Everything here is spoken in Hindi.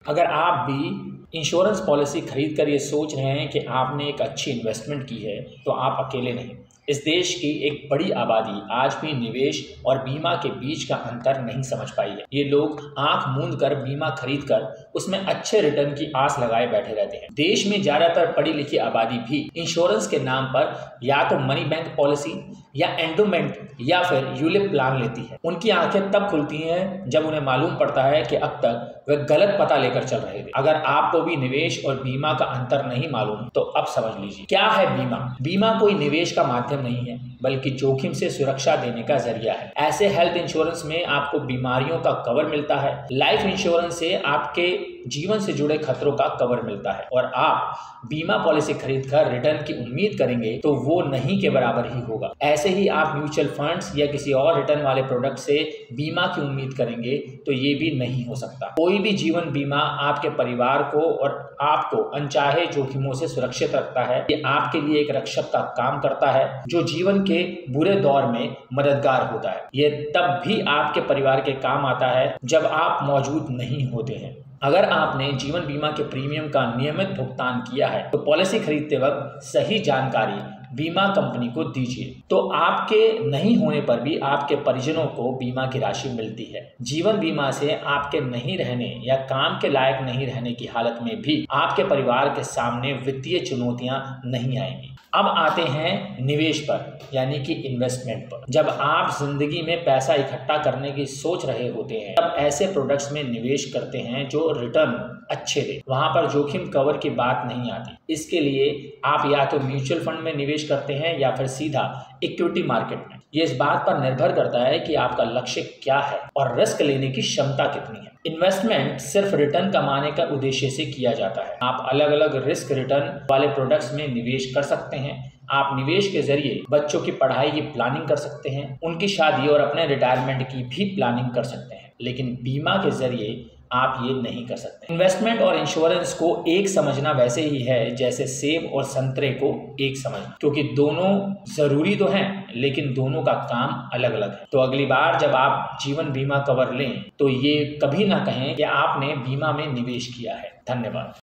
अगर आप भी इंश्योरेंस पॉलिसी खरीद कर ये सोच रहे हैं कि आपने एक अच्छी इन्वेस्टमेंट की है, तो आप अकेले नहीं। इस देश की एक बड़ी आबादी आज भी निवेश और बीमा के बीच का अंतर नहीं समझ पाई है। ये लोग आंख मूंद कर बीमा खरीद कर उसमें अच्छे रिटर्न की आस लगाए बैठे रहते हैं। देश में ज्यादातर पढ़ी लिखी आबादी भी इंश्योरेंस के नाम पर या तो मनी बैंक पॉलिसी या एंडोमेंट या फिर यूलिप प्लान लेती है। उनकी आंखें तब खुलती हैं जब उन्हें मालूम पड़ता है कि अब तक वे गलत पता लेकर चल रहे थे। अगर आपको भी निवेश और बीमा का अंतर नहीं मालूम तो अब समझ लीजिए क्या है बीमा। बीमा कोई निवेश का माध्यम नहीं है, बल्कि जोखिम से सुरक्षा देने का जरिया है। ऐसे हेल्थ इंश्योरेंस में आपको बीमारियों का कवर मिलता है, लाइफ इंश्योरेंस से आपके जीवन से जुड़े खतरों का कवर मिलता है, और आप बीमा पॉलिसी खरीदकर रिटर्न की उम्मीद करेंगे तो वो नहीं के बराबर ही होगा। ऐसे ही आप म्यूचुअल फंड्स या किसी और रिटर्न वाले प्रोडक्ट से बीमा की उम्मीद करेंगे तो ये भी नहीं हो सकता। कोई भी जीवन बीमा आपके परिवार को और आपको अनचाहे जोखिमों से सुरक्षित रखता है। ये आपके लिए एक रक्षक का काम करता है जो जीवन के बुरे दौर में मददगार होता है। ये तब भी आपके परिवार के काम आता है जब आप मौजूद नहीं होते हैं। अगर आपने जीवन बीमा के प्रीमियम का नियमित भुगतान किया है तो पॉलिसी खरीदते वक्त सही जानकारी बीमा कंपनी को दीजिए, तो आपके नहीं होने पर भी आपके परिजनों को बीमा की राशि मिलती है। जीवन बीमा से आपके नहीं रहने या काम के लायक नहीं रहने की हालत में भी आपके परिवार के सामने वित्तीय चुनौतियां नहीं आएंगी। अब आते हैं निवेश पर, यानी कि इन्वेस्टमेंट पर। जब आप जिंदगी में पैसा इकट्ठा करने की सोच रहे होते हैं तब ऐसे प्रोडक्ट्स में निवेश करते हैं जो रिटर्न अच्छे दे। वहां पर जोखिम कवर की बात नहीं आती। इसके लिए आप या तो म्यूचुअल फंड में निवेश करते हैं या फिर सीधा इक्विटी मार्केट में। ये इस बात पर निर्भर करता है कि आपका लक्ष्य क्या है और रिस्क लेने की क्षमता कितनी है। इन्वेस्टमेंट सिर्फ रिटर्न कमाने का उद्देश्य से किया जाता है। आप अलग अलग रिस्क रिटर्न वाले प्रोडक्ट्स में निवेश कर सकते हैं। आप निवेश के जरिए बच्चों की पढ़ाई की प्लानिंग कर सकते हैं, उनकी शादी और अपने रिटायरमेंट की भी प्लानिंग कर सकते हैं, लेकिन बीमा के जरिए आप ये नहीं कर सकते। इन्वेस्टमेंट और इंश्योरेंस को एक समझना वैसे ही है जैसे सेब और संतरे को एक समझना, क्योंकि दोनों जरूरी तो हैं लेकिन दोनों का काम अलग अलग है। तो अगली बार जब आप जीवन बीमा कवर लें तो ये कभी ना कहें कि आपने बीमा में निवेश किया है। धन्यवाद।